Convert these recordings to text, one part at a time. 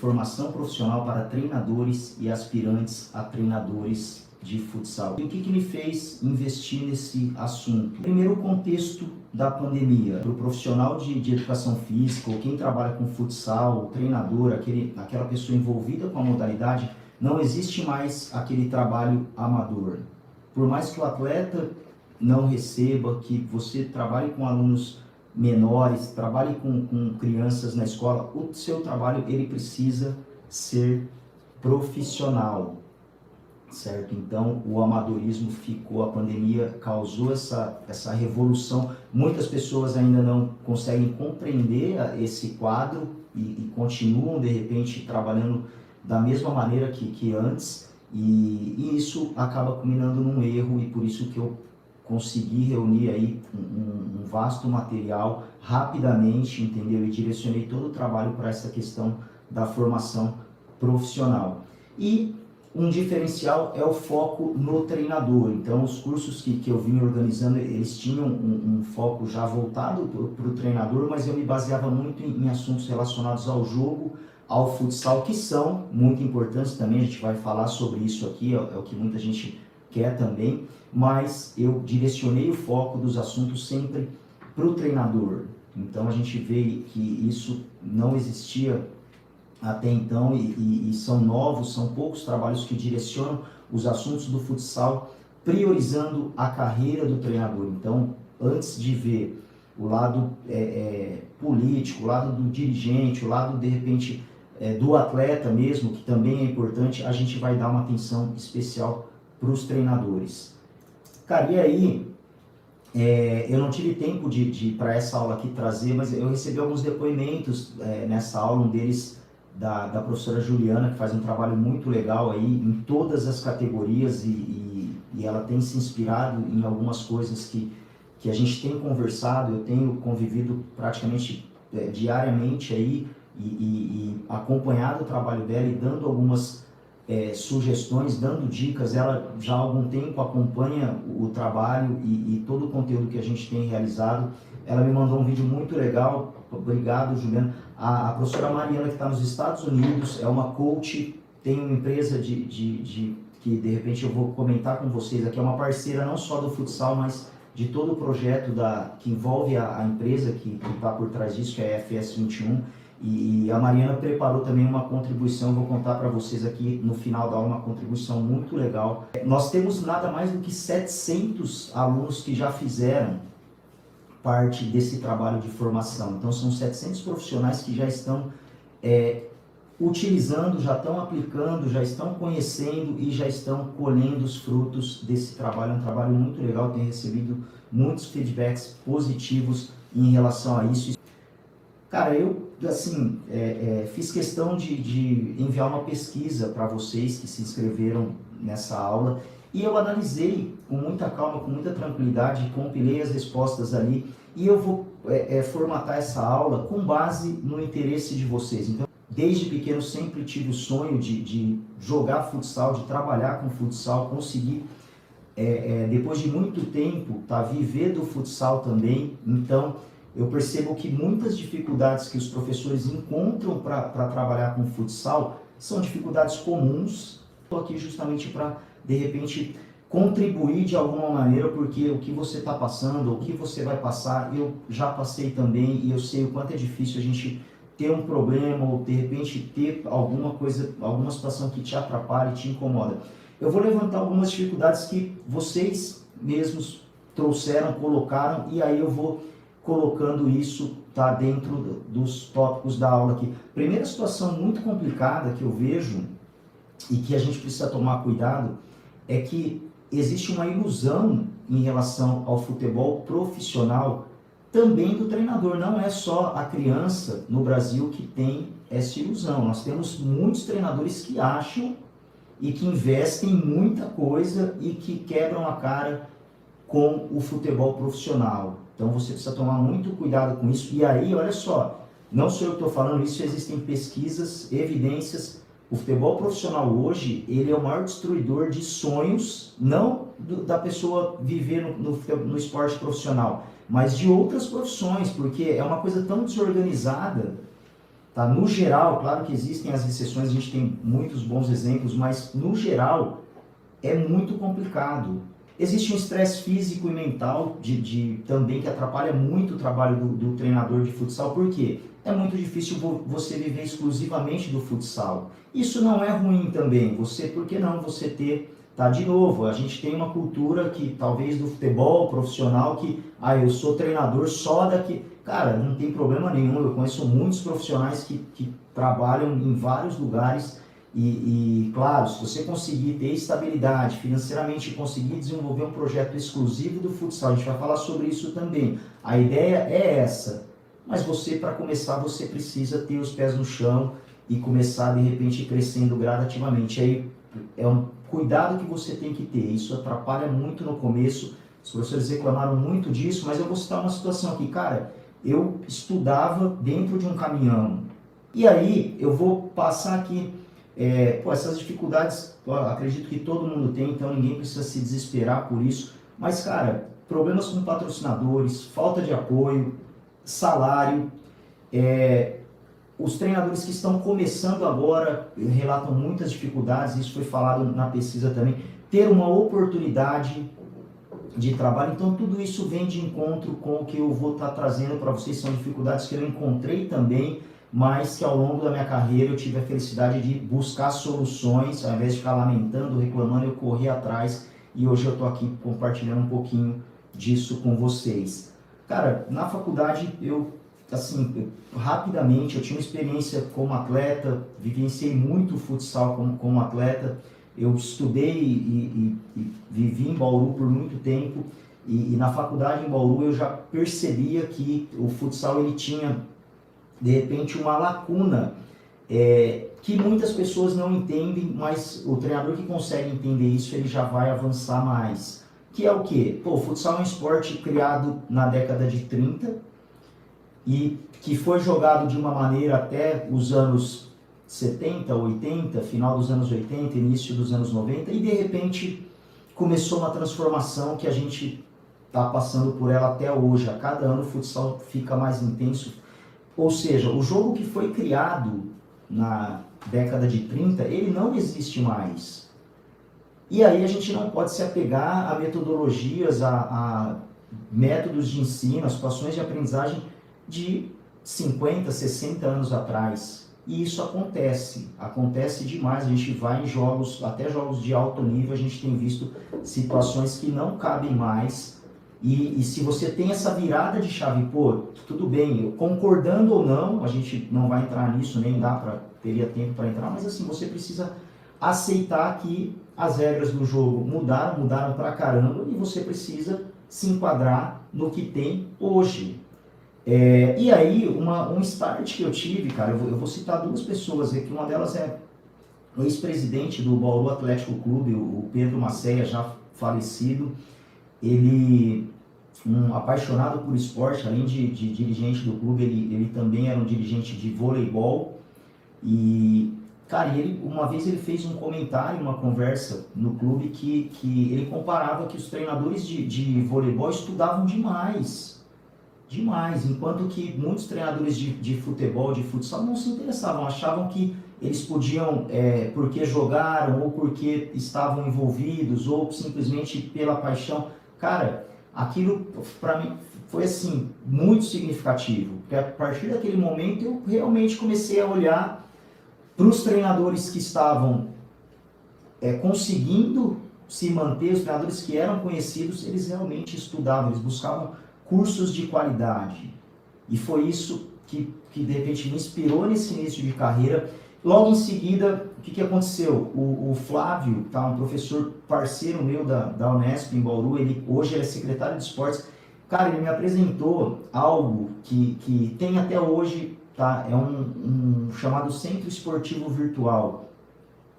formação profissional para treinadores e aspirantes a treinadores de futsal. E o que me fez investir nesse assunto? Primeiro, o contexto da pandemia. Para o profissional de educação física, ou quem trabalha com futsal, o treinador, aquela pessoa envolvida com a modalidade, não existe mais aquele trabalho amador. Por mais que o atleta não receba, que você trabalhe com alunos menores, trabalhe com crianças na escola, o seu trabalho ele precisa ser profissional, certo? Então o amadorismo ficou, a pandemia causou essa revolução. Muitas pessoas ainda não conseguem compreender esse quadro e continuam de repente trabalhando da mesma maneira que antes, e isso acaba culminando num erro, e por isso que eu consegui reunir aí um vasto material rapidamente, entendeu? E direcionei todo o trabalho para essa questão da formação profissional. E um diferencial é o foco no treinador. Então, os cursos que eu vim organizando, eles tinham um foco já voltado para o treinador, mas eu me baseava muito em assuntos relacionados ao jogo, ao futsal, que são muito importantes também. A gente vai falar sobre isso aqui, é o que muita gente quer também, mas eu direcionei o foco dos assuntos sempre para o treinador. Então a gente vê que isso não existia até então, e são novos, são poucos trabalhos que direcionam os assuntos do futsal, priorizando a carreira do treinador. Então, antes de ver o lado político, o lado do dirigente, o lado, de repente, do atleta mesmo, que também é importante, a gente vai dar uma atenção especial para os treinadores. Cara, e aí, eu não tive tempo para essa aula aqui trazer, mas eu recebi alguns depoimentos nessa aula, um deles da professora Juliana, que faz um trabalho muito legal aí em todas as categorias, e ela tem se inspirado em algumas coisas que a gente tem conversado. Eu tenho convivido praticamente diariamente aí e acompanhado o trabalho dela e dando algumas sugestões, dando dicas. Ela já há algum tempo acompanha o trabalho e todo o conteúdo que a gente tem realizado. Ela me mandou um vídeo muito legal. Obrigado, Juliana. A professora Mariana, que está nos Estados Unidos, é uma coach, tem uma empresa que de repente eu vou comentar com vocês aqui, é uma parceira não só do futsal, mas de todo o projeto que envolve a empresa que está por trás disso, que é a FS21. E a Mariana preparou também uma contribuição, vou contar para vocês aqui no final da aula, uma contribuição muito legal. Nós temos nada mais do que 700 alunos que já fizeram parte desse trabalho de formação. Então são 700 profissionais que já estão utilizando, já estão aplicando, já estão conhecendo e já estão colhendo os frutos desse trabalho. É um trabalho muito legal, tenho recebido muitos feedbacks positivos em relação a isso. Cara, eu assim, fiz questão de enviar uma pesquisa para vocês que se inscreveram nessa aula, e eu analisei com muita calma, com muita tranquilidade, compilei as respostas ali, e eu vou formatar essa aula com base no interesse de vocês. Então, desde pequeno sempre tive o sonho de jogar futsal, de trabalhar com futsal, conseguir, depois de muito tempo, viver do futsal também. Então, eu percebo que muitas dificuldades que os professores encontram para trabalhar com futsal são dificuldades comuns. Estou aqui justamente para, de repente, contribuir de alguma maneira, porque o que você está passando, o que você vai passar, eu já passei também, e eu sei o quanto é difícil a gente ter um problema, ou de repente ter alguma coisa, alguma situação que te atrapalhe, te incomoda. Eu vou levantar algumas dificuldades que vocês mesmos trouxeram, colocaram, e aí eu vou colocando isso dentro dos tópicos da aula aqui. Primeira situação muito complicada que eu vejo e que a gente precisa tomar cuidado é que existe uma ilusão em relação ao futebol profissional também do treinador. Não é só a criança no Brasil que tem essa ilusão. Nós temos muitos treinadores que acham e que investem em muita coisa e que quebram a cara com o futebol profissional. Então você precisa tomar muito cuidado com isso. E aí, olha só, não sou eu que estou falando isso, existem pesquisas, evidências. O futebol profissional hoje, ele é o maior destruidor de sonhos, não da pessoa viver no esporte profissional, mas de outras profissões, porque é uma coisa tão desorganizada Tá? No geral, claro que existem as exceções, a gente tem muitos bons exemplos, mas no geral é muito complicado. Existe um estresse físico e mental também que atrapalha muito o trabalho do treinador de futsal, porque é muito difícil você viver exclusivamente do futsal. Isso não é ruim também, por que não você ter, tá, de novo, a gente tem uma cultura que talvez do futebol profissional que, eu sou treinador só daqui. Cara, não tem problema nenhum, eu conheço muitos profissionais que trabalham em vários lugares claro, se você conseguir ter estabilidade financeiramente e conseguir desenvolver um projeto exclusivo do futsal, a gente vai falar sobre isso também. A ideia é essa, mas para começar, você precisa ter os pés no chão e começar, de repente, crescendo gradativamente. Aí é um cuidado que você tem que ter, isso atrapalha muito no começo, os professores reclamaram muito disso, mas eu vou citar uma situação aqui, cara, eu estudava dentro de um caminhão, e aí eu vou passar aqui. Essas dificuldades, acredito que todo mundo tem, então ninguém precisa se desesperar por isso. Mas, cara, problemas com patrocinadores, falta de apoio, salário. Os treinadores que estão começando agora relatam muitas dificuldades, isso foi falado na pesquisa também. Ter uma oportunidade de trabalho, então tudo isso vem de encontro com o que eu vou estar trazendo para vocês, são dificuldades que eu encontrei também, mas que ao longo da minha carreira eu tive a felicidade de buscar soluções, ao invés de ficar lamentando, reclamando, eu corri atrás e hoje eu estou aqui compartilhando um pouquinho disso com vocês. Cara, na faculdade rapidamente, eu tinha uma experiência como atleta, vivenciei muito futsal como atleta, eu estudei e vivi em Bauru por muito tempo e na faculdade em Bauru eu já percebia que o futsal ele tinha de repente uma lacuna que muitas pessoas não entendem, mas o treinador que consegue entender isso, ele já vai avançar mais. Que é o quê? O futsal é um esporte criado na década de 30 e que foi jogado de uma maneira até os anos 70, 80, final dos anos 80, início dos anos 90, e de repente começou uma transformação que a gente está passando por ela até hoje. A cada ano o futsal fica mais intenso. Ou seja, o jogo que foi criado na década de 30, ele não existe mais. E aí a gente não pode se apegar a metodologias, a métodos de ensino, a situações de aprendizagem de 50, 60 anos atrás. E isso acontece demais. A gente vai em jogos, até jogos de alto nível, a gente tem visto situações que não cabem mais. E se você tem essa virada de chave, tudo bem, concordando ou não, a gente não vai entrar nisso, nem teria tempo para entrar, mas assim, você precisa aceitar que as regras do jogo mudaram pra caramba, e você precisa se enquadrar no que tem hoje. E aí, um start que eu tive, cara, eu vou citar duas pessoas aqui, uma delas é o ex-presidente do Bauru Atlético Clube, o Pedro Macéia, já falecido. Ele, um apaixonado por esporte, além de dirigente do clube, ele também era um dirigente de voleibol. E, cara, uma vez ele fez um comentário, uma conversa no clube, que ele comparava que os treinadores de voleibol estudavam demais, enquanto que muitos treinadores de futebol, de futsal, não se interessavam, achavam que eles podiam, porque jogaram, ou porque estavam envolvidos, ou simplesmente pela paixão. Cara, aquilo para mim foi assim, muito significativo, porque a partir daquele momento eu realmente comecei a olhar para os treinadores que estavam conseguindo se manter, os treinadores que eram conhecidos, eles realmente estudavam, eles buscavam cursos de qualidade. E foi isso que de repente me inspirou nesse início de carreira. Logo em seguida, o que aconteceu? O Flávio, um professor parceiro meu da Unesp em Bauru, hoje ele é secretário de esportes. Cara, ele me apresentou algo que tem até hoje, é um chamado Centro Esportivo Virtual.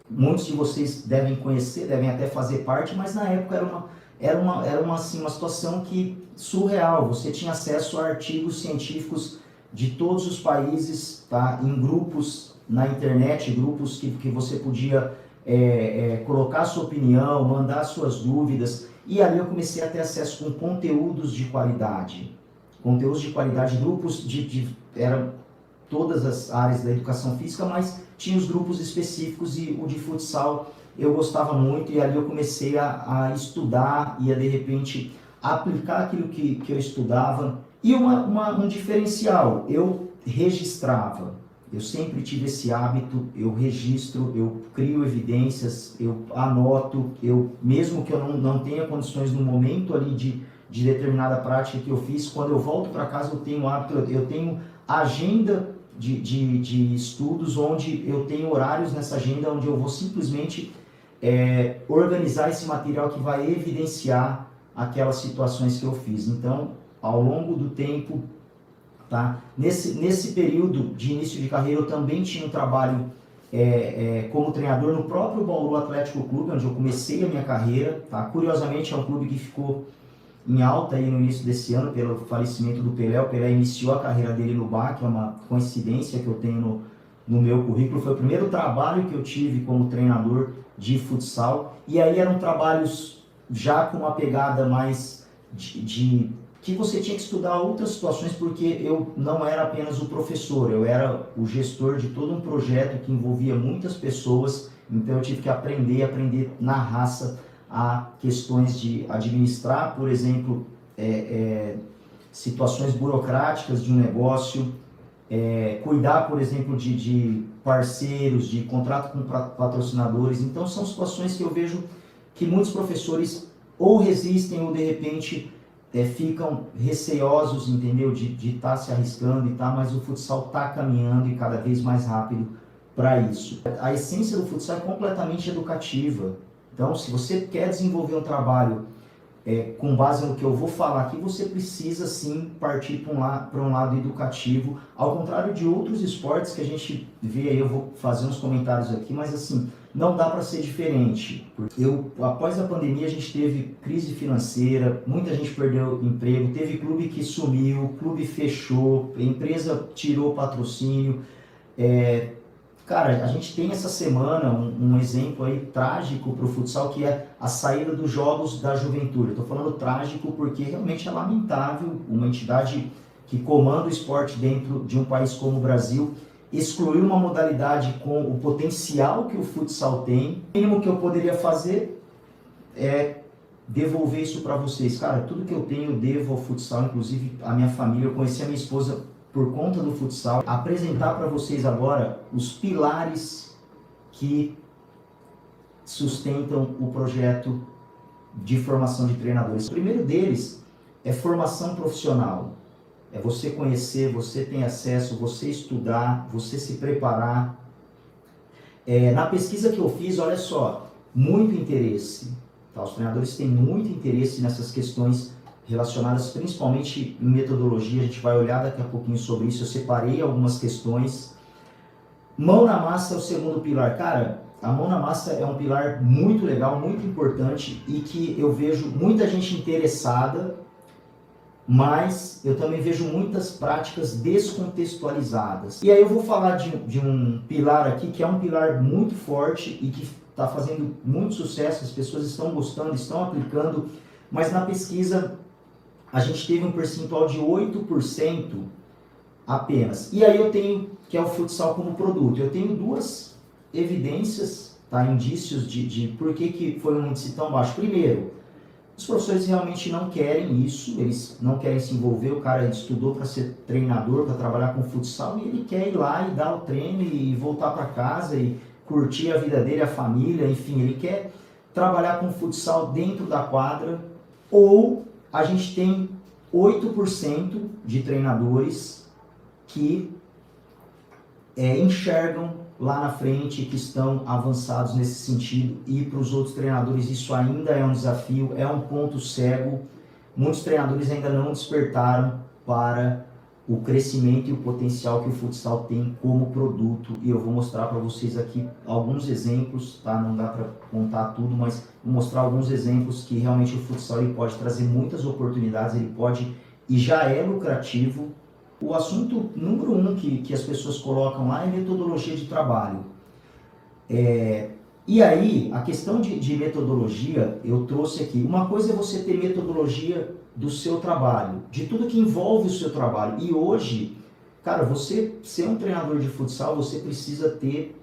Muitos de vocês devem conhecer, devem até fazer parte, mas na época era uma situação surreal. Você tinha acesso a artigos científicos de todos os países, em grupos na internet, grupos que você podia colocar sua opinião, mandar suas dúvidas, e ali eu comecei a ter acesso com conteúdos de qualidade, grupos eram todas as áreas da educação física, mas tinha os grupos específicos e o de futsal eu gostava muito, e ali eu comecei a estudar e a de repente aplicar aquilo que eu estudava. E um diferencial, eu registrava, eu sempre tive esse hábito, eu registro, eu crio evidências, eu anoto, mesmo que eu não tenha condições no momento ali de determinada prática que eu fiz, quando eu volto para casa eu tenho hábito, eu tenho agenda de estudos, onde eu tenho horários nessa agenda, onde eu vou simplesmente organizar esse material que vai evidenciar aquelas situações que eu fiz. Então, ao longo do tempo, tá? Nesse período de início de carreira, eu também tinha um trabalho como treinador no próprio Bauru Atlético Clube, onde eu comecei a minha carreira. Tá? Curiosamente, é um clube que ficou em alta aí no início desse ano pelo falecimento do Pelé. O Pelé iniciou a carreira dele no BAC, é uma coincidência que eu tenho no meu currículo. Foi o primeiro trabalho que eu tive como treinador de futsal, e aí eram trabalhos já com uma pegada mais de que você tinha que estudar outras situações, porque eu não era apenas o professor, eu era o gestor de todo um projeto que envolvia muitas pessoas, então eu tive que aprender na raça a questões de administrar, por exemplo, situações burocráticas de um negócio, cuidar, por exemplo, de parceiros, de contrato com patrocinadores. Então são situações que eu vejo que muitos professores ou resistem ou de repente ficam receosos, entendeu, de estar se arriscando e tal, mas o futsal está caminhando e cada vez mais rápido para isso. A essência do futsal é completamente educativa. Então, se você quer desenvolver um trabalho com base no que eu vou falar aqui, você precisa sim partir para um lado educativo, ao contrário de outros esportes que a gente vê aí. Eu vou fazer uns comentários aqui, mas assim, não dá para ser diferente. Após a pandemia, a gente teve crise financeira, muita gente perdeu emprego, teve clube que sumiu, clube fechou, a empresa tirou patrocínio. Cara, a gente tem essa semana um exemplo aí trágico para o futsal, que é a saída dos Jogos da Juventude. Estou falando trágico porque realmente é lamentável uma entidade que comanda o esporte dentro de um país como o Brasil excluir uma modalidade com o potencial que o futsal tem. O mínimo que eu poderia fazer é devolver isso para vocês. Cara, tudo que eu tenho eu devo ao futsal, inclusive a minha família. Eu conheci a minha esposa por conta do futsal. Apresentar para vocês agora os pilares que sustentam o projeto de formação de treinadores. O primeiro deles é formação profissional. É você conhecer, você ter acesso, você estudar, você se preparar. Na pesquisa que eu fiz, olha só, muito interesse. Tá? Os treinadores têm muito interesse nessas questões relacionadas principalmente em metodologia. A gente vai olhar daqui a pouquinho sobre isso. Eu separei algumas questões. Mão na massa é o segundo pilar. Cara, a mão na massa é um pilar muito legal, muito importante, e que eu vejo muita gente interessada, mas eu também vejo muitas práticas descontextualizadas. E aí eu vou falar de um pilar aqui que é um pilar muito forte e que está fazendo muito sucesso. As pessoas estão gostando, estão aplicando, mas na pesquisa a gente teve um percentual de 8% apenas. E aí eu tenho, que é o futsal como produto. Eu tenho duas evidências, tá? Indícios de por que foi um índice tão baixo. Primeiro, os professores realmente não querem isso, eles não querem se envolver. O cara estudou para ser treinador, para trabalhar com futsal, e ele quer ir lá e dar o treino e voltar para casa e curtir a vida dele, a família, enfim, ele quer trabalhar com futsal dentro da quadra. Ou a gente tem 8% de treinadores que enxergam lá na frente, que estão avançados nesse sentido, e para os outros treinadores isso ainda é um desafio, é um ponto cego. Muitos treinadores ainda não despertaram para o crescimento e o potencial que o futsal tem como produto, e eu vou mostrar para vocês aqui alguns exemplos, tá? Não dá para contar tudo, mas vou mostrar alguns exemplos que realmente o futsal ele pode trazer muitas oportunidades, ele pode e já é lucrativo. O assunto número 1 que as pessoas colocam lá é metodologia de trabalho. E aí, a questão de metodologia, eu trouxe aqui. Uma coisa é você ter metodologia do seu trabalho, de tudo que envolve o seu trabalho. E hoje, Cara, você ser um treinador de futsal, você precisa ter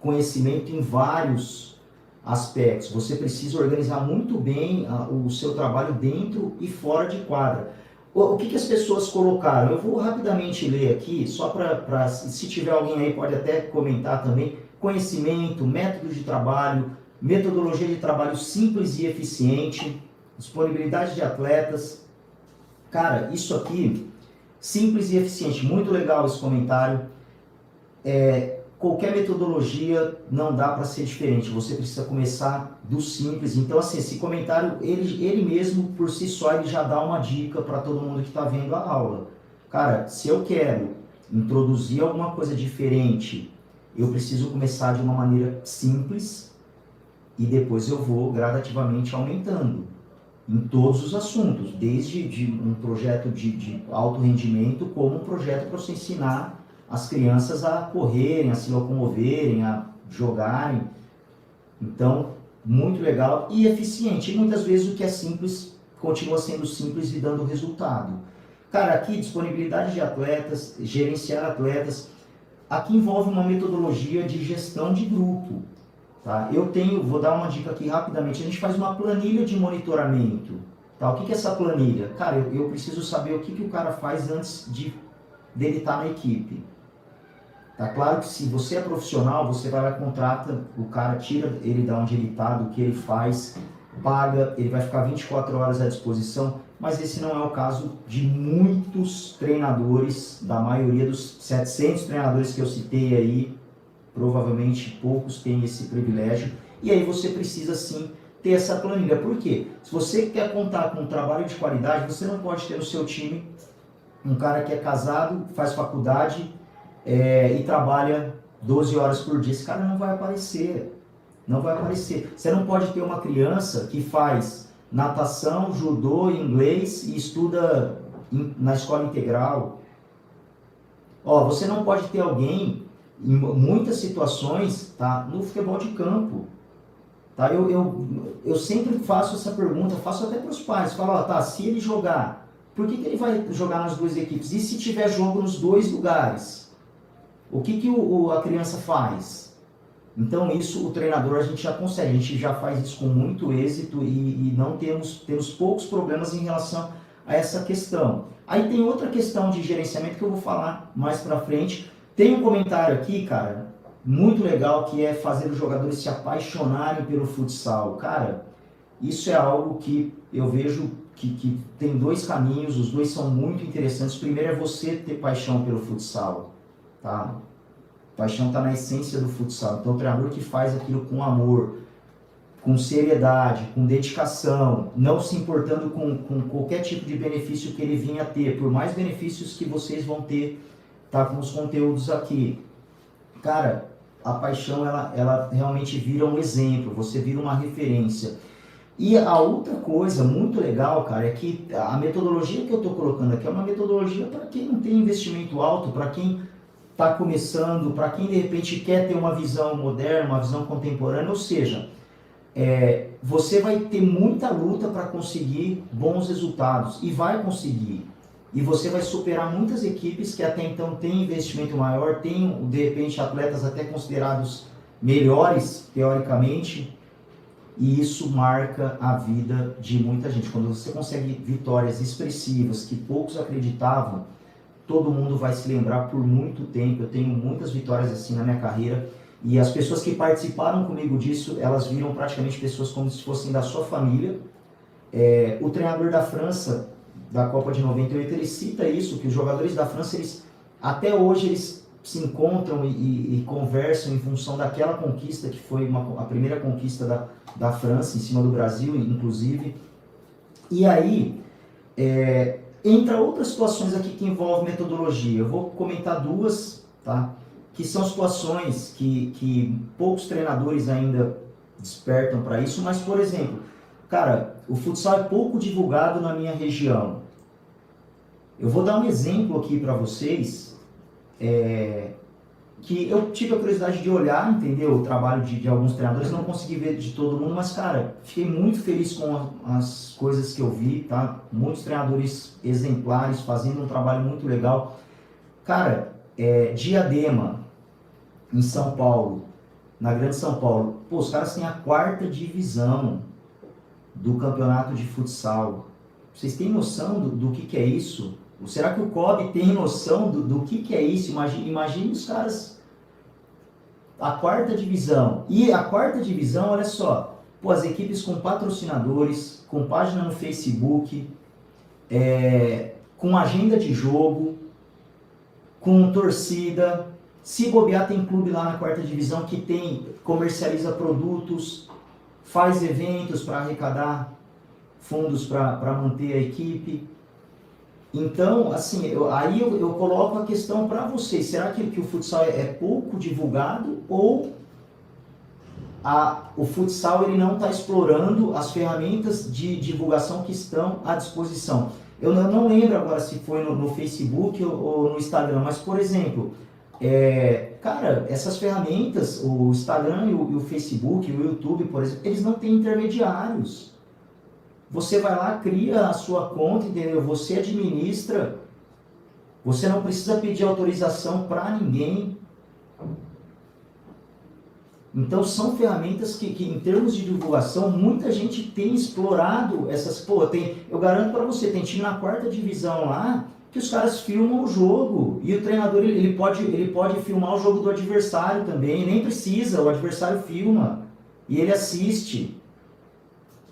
conhecimento em vários aspectos. Você precisa organizar muito bem o seu trabalho dentro e fora de quadra. O que as pessoas colocaram? Eu vou rapidamente ler aqui, só para, se tiver alguém aí, pode até comentar também. Conhecimento, método de trabalho, metodologia de trabalho simples e eficiente, disponibilidade de atletas. Cara, isso aqui, simples e eficiente, muito legal esse comentário. Qualquer metodologia não dá para ser diferente, você precisa começar do simples. Então, assim, esse comentário, ele mesmo, por si só, ele já dá uma dica para todo mundo que está vendo a aula. Cara, se eu quero introduzir alguma coisa diferente, eu preciso começar de uma maneira simples e depois eu vou gradativamente aumentando em todos os assuntos, desde um projeto de alto rendimento, como um projeto para você ensinar as crianças a correrem, a se locomoverem, a jogarem. Então, muito legal e eficiente. E muitas vezes o que é simples continua sendo simples e dando resultado. Cara, aqui disponibilidade de atletas, gerenciar atletas. Aqui envolve uma metodologia de gestão de grupo. Tá? Vou dar uma dica aqui rapidamente. A gente faz uma planilha de monitoramento. Tá? O que é essa planilha? Cara, eu preciso saber o que o cara faz antes dele estar na equipe. Tá claro que se você é profissional, você vai lá, contrata o cara, tira ele de onde ele está, do que ele faz, paga, ele vai ficar 24 horas à disposição, mas esse não é o caso de muitos treinadores, da maioria dos 700 treinadores que eu citei aí, provavelmente poucos têm esse privilégio, e aí você precisa sim ter essa planilha. Por quê? Se você quer contar com um trabalho de qualidade, você não pode ter no seu time um cara que é casado, faz faculdade, e trabalha 12 horas por dia. Esse cara não vai aparecer. Não vai aparecer. Você não pode ter uma criança que faz natação, judô, inglês e estuda na escola integral. Você não pode ter alguém, em muitas situações, tá, no futebol de campo. Tá? Eu sempre faço essa pergunta, faço até para os pais. Falo, tá, se ele jogar, por que ele vai jogar nas duas equipes? E se tiver jogo nos dois lugares? O que a criança faz? Então isso o treinador a gente já consegue, a gente já faz isso com muito êxito e não temos poucos problemas em relação a essa questão. Aí tem outra questão de gerenciamento que eu vou falar mais pra frente. Tem um comentário aqui, cara, muito legal, que é fazer os jogadores se apaixonarem pelo futsal. Cara, isso é algo que eu vejo que tem dois caminhos, os dois são muito interessantes. Primeiro é você ter paixão pelo futsal. Tá? Paixão está na essência do futsal. Então, o treinador que faz aquilo com amor, com seriedade, com dedicação, não se importando com qualquer tipo de benefício que ele vinha a ter, por mais benefícios que vocês vão ter, tá, com os conteúdos aqui. Cara, a paixão, ela realmente vira um exemplo, você vira uma referência. E a outra coisa muito legal, cara, é que a metodologia que eu estou colocando aqui é uma metodologia para quem não tem investimento alto, para quem está começando, para quem de repente quer ter uma visão moderna, uma visão contemporânea, ou seja, você vai ter muita luta para conseguir bons resultados, e vai conseguir. E você vai superar muitas equipes que até então têm investimento maior, têm de repente atletas até considerados melhores, teoricamente, e isso marca a vida de muita gente. Quando você consegue vitórias expressivas que poucos acreditavam, todo mundo vai se lembrar por muito tempo. Eu tenho muitas vitórias assim na minha carreira, e as pessoas que participaram comigo disso, elas viram praticamente pessoas como se fossem da sua família. O treinador da França, da Copa de 98, ele cita isso, que os jogadores da França, até hoje eles se encontram e conversam em função daquela conquista, que foi a primeira conquista da França, em cima do Brasil, inclusive. E aí, entra outras situações aqui que envolvem metodologia. Eu vou comentar duas, tá? Que são situações que poucos treinadores ainda despertam para isso, mas, por exemplo, cara, o futsal é pouco divulgado na minha região. Eu vou dar um exemplo aqui para vocês, que eu tive a curiosidade de olhar, entendeu? O trabalho de alguns treinadores, não consegui ver de todo mundo, mas, cara, fiquei muito feliz com as coisas que eu vi, tá? Muitos treinadores exemplares, fazendo um trabalho muito legal. Cara, Diadema, em São Paulo, na Grande São Paulo, pô, os caras têm a 4ª divisão do campeonato de futsal. Vocês têm noção do que é isso? Ou será que o COB tem noção do que é isso? Imagine os caras, a 4ª divisão. E a 4ª divisão, olha só, pô, as equipes com patrocinadores, com página no Facebook, com agenda de jogo, com torcida. Se bobear, tem clube lá na 4ª divisão que comercializa produtos, faz eventos para arrecadar fundos para manter a equipe. Então, assim, eu coloco a questão para vocês. Será que o futsal é pouco divulgado ou o futsal ele não está explorando as ferramentas de divulgação que estão à disposição? Eu não lembro agora se foi no Facebook ou no Instagram, mas, por exemplo, cara, essas ferramentas, o Instagram e o Facebook, o YouTube, por exemplo, eles não têm intermediários. Você vai lá, cria a sua conta, entendeu? Você administra, você não precisa pedir autorização para ninguém. Então são ferramentas que em termos de divulgação, muita gente tem explorado essas... Pô, eu garanto para você, tem time na 4ª divisão lá, que os caras filmam o jogo, e o treinador ele pode filmar o jogo do adversário também, nem precisa, o adversário filma, e ele assiste.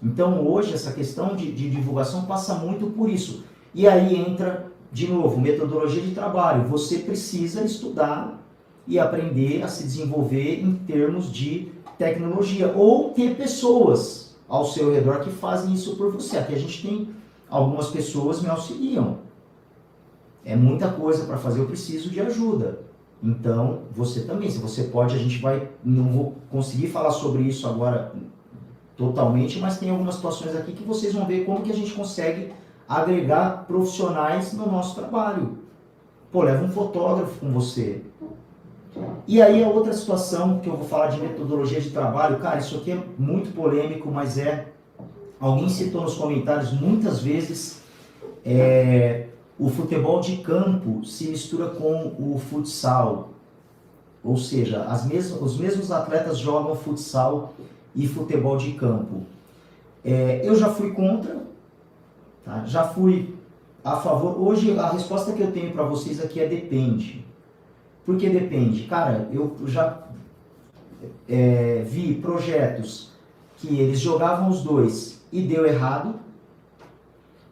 Então hoje essa questão de divulgação passa muito por isso. E aí entra, de novo, metodologia de trabalho. Você precisa estudar e aprender a se desenvolver em termos de tecnologia, ou ter pessoas ao seu redor que fazem isso por você. Aqui a gente tem algumas pessoas que me auxiliam. É muita coisa para fazer, eu preciso de ajuda. Então, você também, se você pode, não vou conseguir falar sobre isso agora totalmente, mas tem algumas situações aqui que vocês vão ver como que a gente consegue agregar profissionais no nosso trabalho. Pô, leva um fotógrafo com você. E aí a outra situação que eu vou falar de metodologia de trabalho, cara, isso aqui é muito polêmico, mas alguém citou nos comentários muitas vezes, o futebol de campo se mistura com o futsal. Ou seja, os mesmos atletas jogam futsal e futebol de campo. Eu já fui contra, tá? Já fui a favor. Hoje a resposta que eu tenho para vocês aqui é depende. Por que depende? Cara, eu já vi projetos que eles jogavam os dois e deu errado,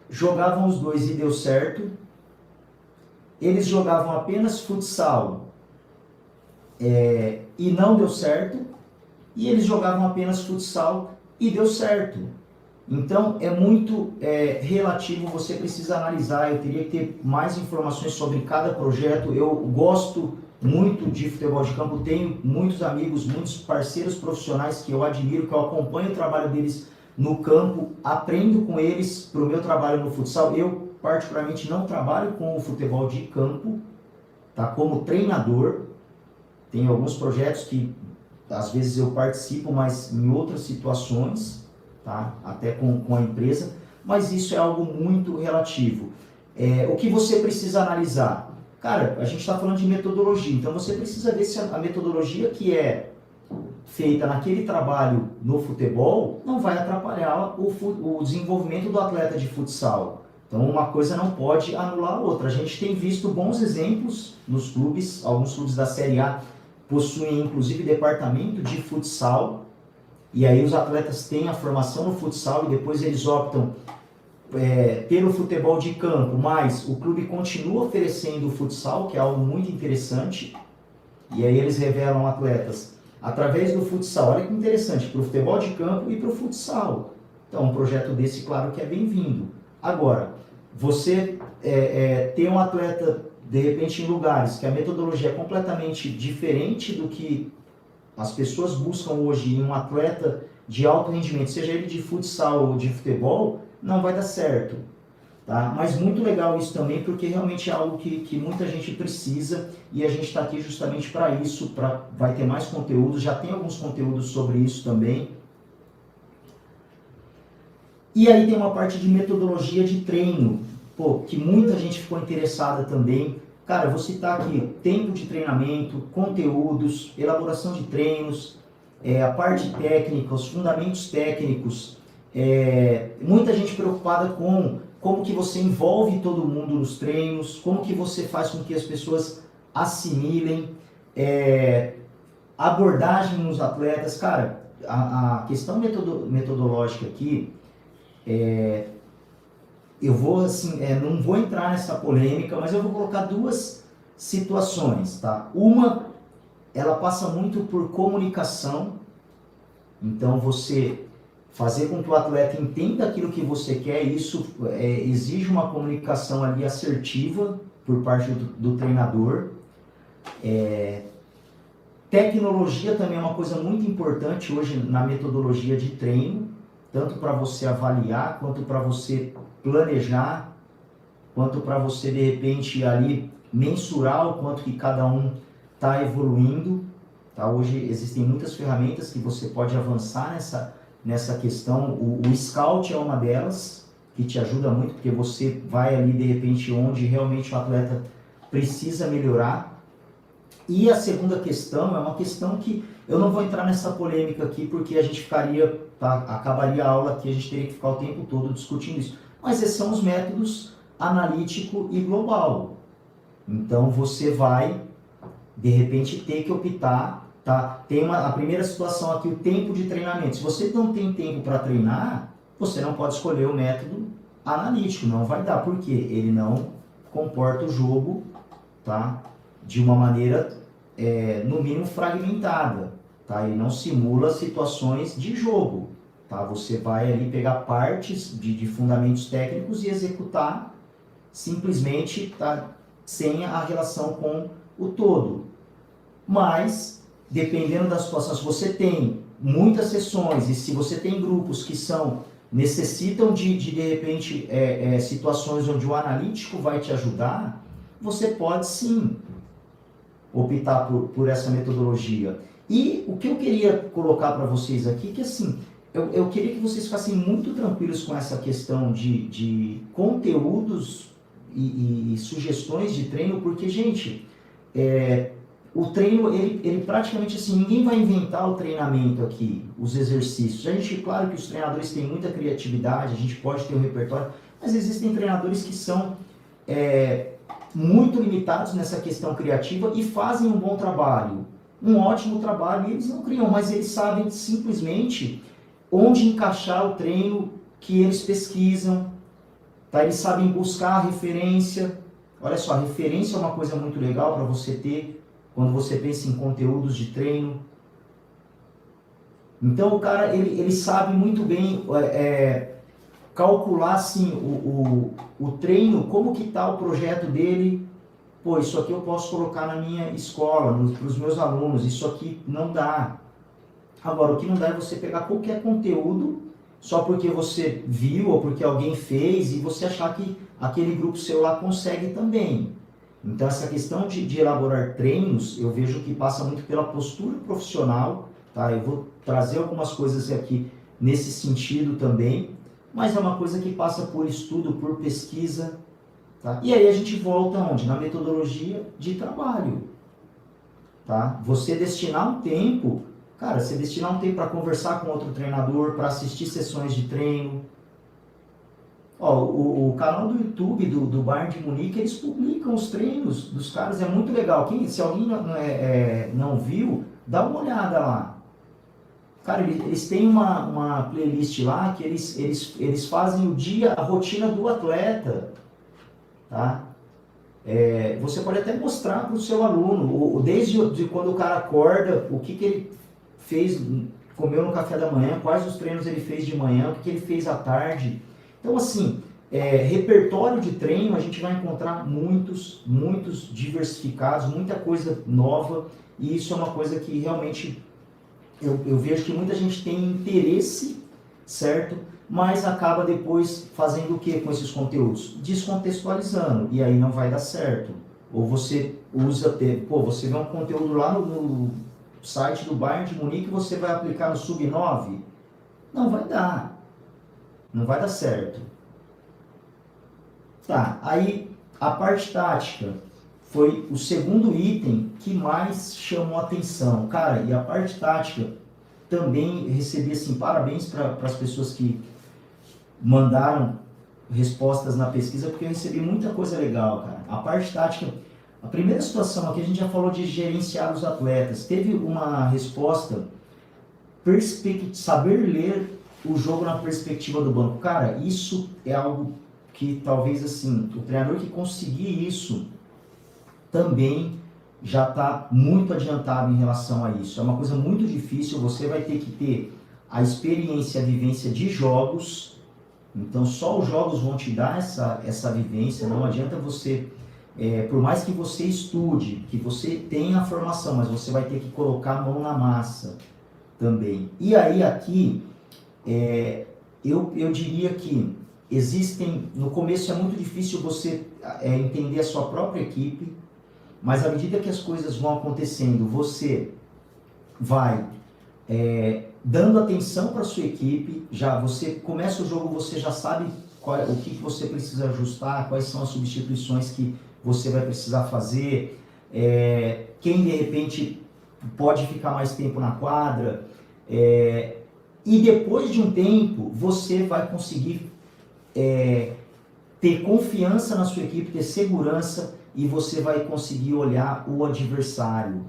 jogavam os dois e deu certo, eles jogavam apenas futsal e não deu certo, e eles jogavam apenas futsal e deu certo. Então é muito relativo, você precisa analisar, eu teria que ter mais informações sobre cada projeto. Eu gosto muito de futebol de campo, tenho muitos amigos, muitos parceiros profissionais que eu admiro, que eu acompanho o trabalho deles no campo, aprendo com eles para o meu trabalho no futsal. Eu particularmente não trabalho com o futebol de campo, tá? Como treinador, tem alguns projetos que às vezes eu participo, mas em outras situações, tá? Até com a empresa, mas isso é algo muito relativo. O que você precisa analisar? Cara, a gente está falando de metodologia, então você precisa ver se a metodologia que é feita naquele trabalho no futebol não vai atrapalhar o desenvolvimento do atleta de futsal. Então uma coisa não pode anular a outra. A gente tem visto bons exemplos nos clubes, alguns clubes da Série A possuem inclusive departamento de futsal, e aí os atletas têm a formação no futsal e depois eles optam pelo futebol de campo, mas o clube continua oferecendo o futsal, que é algo muito interessante, e aí eles revelam atletas através do futsal. Olha que interessante, para o futebol de campo e para o futsal. Então um projeto desse, claro que é bem-vindo. Agora, você ter um atleta, de repente, em lugares que a metodologia é completamente diferente do que as pessoas buscam hoje em um atleta de alto rendimento, seja ele de futsal ou de futebol, não vai dar certo, tá? Mas muito legal isso também, porque realmente é algo que muita gente precisa, e a gente está aqui justamente para isso, vai ter mais conteúdo, já tem alguns conteúdos sobre isso também. E aí tem uma parte de metodologia de treino, pô, que muita gente ficou interessada também. Cara, eu vou citar aqui tempo de treinamento, conteúdos, elaboração de treinos, a parte técnica, os fundamentos técnicos, muita gente preocupada com como que você envolve todo mundo nos treinos, como que você faz com que as pessoas assimilem, abordagem nos atletas. Cara, a questão metodológica aqui, eu vou assim, não vou entrar nessa polêmica, mas eu vou colocar duas situações, tá? Uma, ela passa muito por comunicação, então você fazer com que o atleta entenda aquilo que você quer, isso exige uma comunicação ali assertiva por parte do treinador. Tecnologia também é uma coisa muito importante hoje na metodologia de treino, tanto para você avaliar, quanto para você planejar, quanto para você de repente ali mensurar o quanto que cada um está evoluindo. Tá? Hoje existem muitas ferramentas que você pode avançar nessa questão. O Scout é uma delas, que te ajuda muito, porque você vai ali de repente onde realmente o atleta precisa melhorar. E a segunda questão é uma questão que eu não vou entrar nessa polêmica aqui, porque a gente acabaria a aula aqui, a gente teria que ficar o tempo todo discutindo isso. Mas esses são os métodos analítico e global. Então você vai, de repente, ter que optar, tá? Tem a primeira situação aqui, o tempo de treinamento. Se você não tem tempo para treinar, você não pode escolher o método analítico, não vai dar, porque ele não comporta o jogo, tá? De uma maneira, no mínimo, fragmentada, tá? Ele não simula situações de jogo, tá? Você vai ali pegar partes de fundamentos técnicos e executar simplesmente, tá? Sem a relação com o todo. Mas, dependendo da situação, se você tem muitas sessões e se você tem grupos que necessitam de repente, situações onde o analítico vai te ajudar, você pode sim optar por essa metodologia. E o que eu queria colocar para vocês aqui, que assim, eu queria que vocês ficassem muito tranquilos com essa questão de conteúdos e sugestões de treino, porque, gente, o treino, ele praticamente assim, ninguém vai inventar o treinamento aqui, os exercícios. A gente, claro que os treinadores têm muita criatividade, a gente pode ter um repertório, mas existem treinadores que são muito limitados nessa questão criativa e fazem um bom trabalho, um ótimo trabalho, e eles não criam, mas eles sabem simplesmente onde encaixar o treino que eles pesquisam, tá? Eles sabem buscar a referência. Olha só, a referência é uma coisa muito legal para você ter quando você pensa em conteúdos de treino. Então o cara, ele sabe muito bem calcular assim, o treino, como que está o projeto dele. Pô, isso aqui eu posso colocar na minha escola, para os meus alunos, isso aqui não dá. Agora, o que não dá é você pegar qualquer conteúdo só porque você viu ou porque alguém fez e você achar que aquele grupo seu lá consegue também. Então, essa questão de elaborar treinos, eu vejo que passa muito pela postura profissional, tá? Eu vou trazer algumas coisas aqui nesse sentido também, mas é uma coisa que passa por estudo, por pesquisa, tá? E aí a gente volta onde? Na metodologia de trabalho, tá? Você destinar um tempo, cara, você destinar um tempo para conversar com outro treinador, para assistir sessões de treino. Ó, o canal do YouTube do Bayern de Munique, eles publicam os treinos dos caras, é muito legal. Se alguém não viu, dá uma olhada lá. Cara, eles têm uma playlist lá que eles fazem o dia, a rotina do atleta, tá? Você pode até mostrar para o seu aluno, desde quando o cara acorda, o que ele fez, comeu no café da manhã, quais os treinos ele fez de manhã, o que ele fez à tarde. Então, assim, repertório de treino, a gente vai encontrar muitos diversificados, muita coisa nova, e isso é uma coisa que realmente eu vejo que muita gente tem interesse, certo? Mas acaba depois fazendo o que com esses conteúdos? Descontextualizando, e aí não vai dar certo. Ou você usa, você vê um conteúdo lá no site do Bayern de Munique e você vai aplicar no Sub-9? Não vai dar. Não vai dar certo. Tá, aí a parte tática. foi o segundo item que mais chamou atenção. Cara, e a parte tática também recebi assim, parabéns para as pessoas que mandaram respostas na pesquisa, porque eu recebi muita coisa legal, cara. A parte tática, a primeira situação aqui, a gente já falou de gerenciar os atletas. Teve uma resposta, saber ler o jogo na perspectiva do banco. Cara, isso é algo que talvez assim, o treinador que conseguir isso também já está muito adiantado em relação a isso. É uma coisa muito difícil, você vai ter que ter a experiência, a vivência de jogos. Então só os jogos vão te dar essa vivência, não adianta você, por mais que você estude, que você tenha a formação, mas você vai ter que colocar a mão na massa também. E aí aqui, eu diria que existem, no começo é muito difícil você entender a sua própria equipe, mas à medida que as coisas vão acontecendo, você vai dando atenção para a sua equipe, já você começa o jogo, você já sabe o que você precisa ajustar, quais são as substituições que você vai precisar fazer, quem de repente pode ficar mais tempo na quadra, e depois de um tempo você vai conseguir ter confiança na sua equipe, ter segurança, e você vai conseguir olhar o adversário.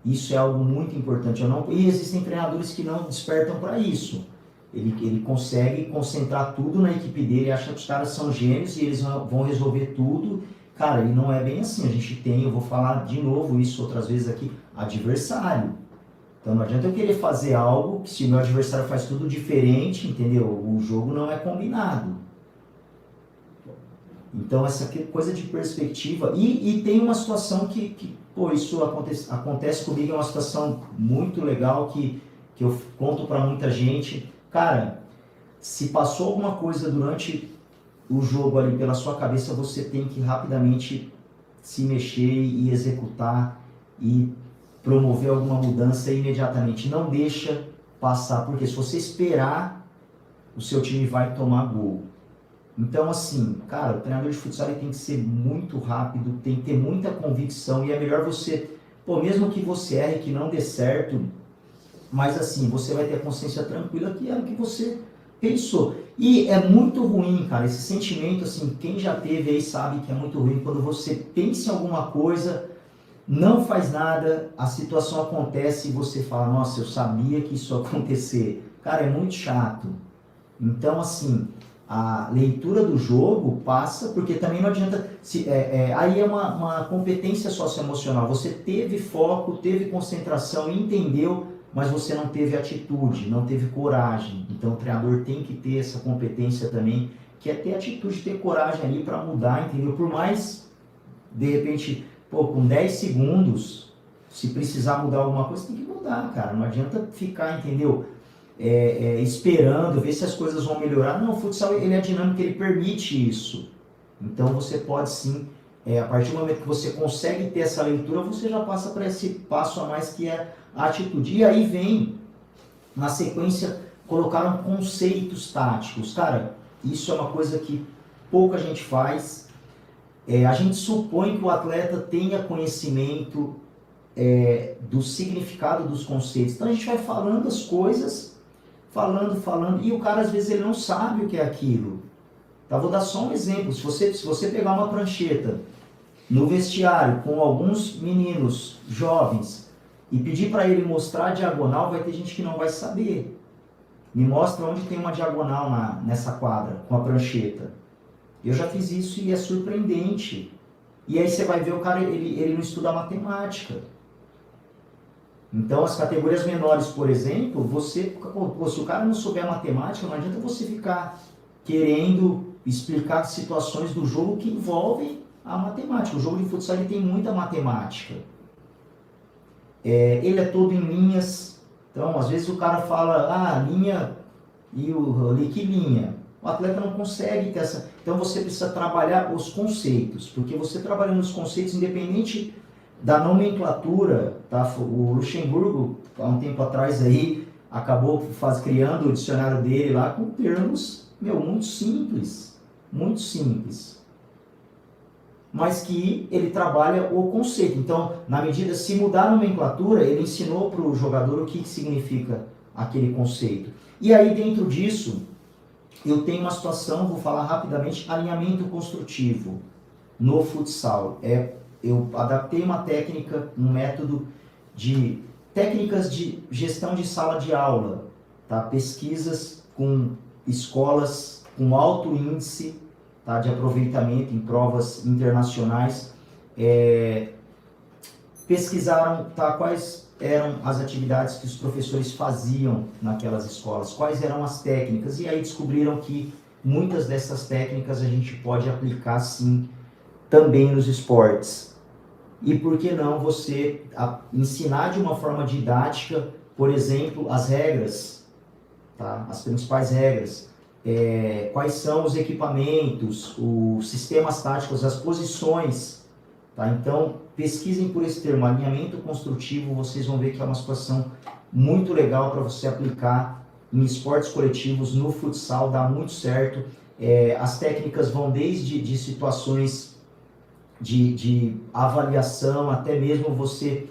Isso é algo muito importante. E existem treinadores que não despertam para isso. Ele consegue concentrar tudo na equipe dele, acha que os caras são gênios e eles vão resolver tudo. Cara, e não é bem assim. A gente tem, eu vou falar de novo isso outras vezes aqui, adversário. Então não adianta eu querer fazer algo que se meu adversário faz tudo diferente, entendeu? O jogo não é combinado. Então essa coisa de perspectiva, e tem uma situação que isso acontece comigo, é uma situação muito legal que eu conto para muita gente. Cara, se passou alguma coisa durante o jogo ali pela sua cabeça, você tem que rapidamente se mexer e executar e promover alguma mudança imediatamente. Não deixa passar, porque se você esperar, o seu time vai tomar gol. Então, assim, cara, o treinador de futsal ele tem que ser muito rápido, tem que ter muita convicção, e é melhor você, mesmo que você erre, que não dê certo, mas assim, você vai ter a consciência tranquila que era o que você pensou. E é muito ruim, cara, esse sentimento, assim, quem já teve aí sabe que é muito ruim, quando você pensa em alguma coisa, não faz nada, a situação acontece e você fala, nossa, eu sabia que isso ia acontecer. Cara, é muito chato. Então, assim, a leitura do jogo passa, porque também não adianta, aí é uma competência socioemocional, você teve foco, teve concentração, entendeu, mas você não teve atitude, não teve coragem. Então o treinador tem que ter essa competência também, que é ter atitude, ter coragem ali para mudar, entendeu? Por mais, de repente, com 10 segundos, se precisar mudar alguma coisa, tem que mudar, cara, não adianta ficar, entendeu? Esperando, ver se as coisas vão melhorar. Não, o futsal ele é dinâmico, ele permite isso. Então você pode sim, a partir do momento que você consegue ter essa leitura, você já passa para esse passo a mais que é a atitude. E aí vem, na sequência, colocaram conceitos táticos. Cara, isso é uma coisa que pouca gente faz. A gente supõe que o atleta tenha conhecimento do significado dos conceitos. Então a gente vai falando as coisas, falando, e o cara às vezes ele não sabe o que é aquilo. Tá, vou dar só um exemplo. Se você pegar uma prancheta no vestiário com alguns meninos jovens e pedir para ele mostrar a diagonal, vai ter gente que não vai saber. Me mostra onde tem uma diagonal nessa quadra com a prancheta. Eu já fiz isso e é surpreendente. E aí você vai ver o cara, ele não estuda matemática. Então, as categorias menores, por exemplo, se o cara não souber matemática, não adianta você ficar querendo explicar situações do jogo que envolvem a matemática. O jogo de futsal ele tem muita matemática. Ele é todo em linhas. Então, às vezes o cara fala, linha e que linha. O atleta não consegue ter essa... Então, você precisa trabalhar os conceitos, porque você trabalhando os conceitos, independente da nomenclatura, tá? O Luxemburgo, há um tempo atrás aí, acabou criando o dicionário dele lá com termos, muito simples, muito simples. mas que ele trabalha o conceito. Então, na medida, se mudar a nomenclatura, ele ensinou para o jogador o que significa aquele conceito. E aí, dentro disso, eu tenho uma situação, vou falar rapidamente, alinhamento construtivo no futsal. Eu adaptei uma técnica, um método de técnicas de gestão de sala de aula, tá? Pesquisas com escolas com alto índice, tá, de aproveitamento em provas internacionais, pesquisaram, tá, quais eram as atividades que os professores faziam naquelas escolas, quais eram as técnicas, e aí descobriram que muitas dessas técnicas a gente pode aplicar sim também nos esportes. E por que não você ensinar de uma forma didática, por exemplo, as regras, tá? As principais regras, quais são os equipamentos, os sistemas táticos, as posições, tá? Então, pesquisem por esse termo, alinhamento construtivo, vocês vão ver que é uma situação muito legal para você aplicar em esportes coletivos, no futsal, dá muito certo. As técnicas vão desde de situações de avaliação, até mesmo você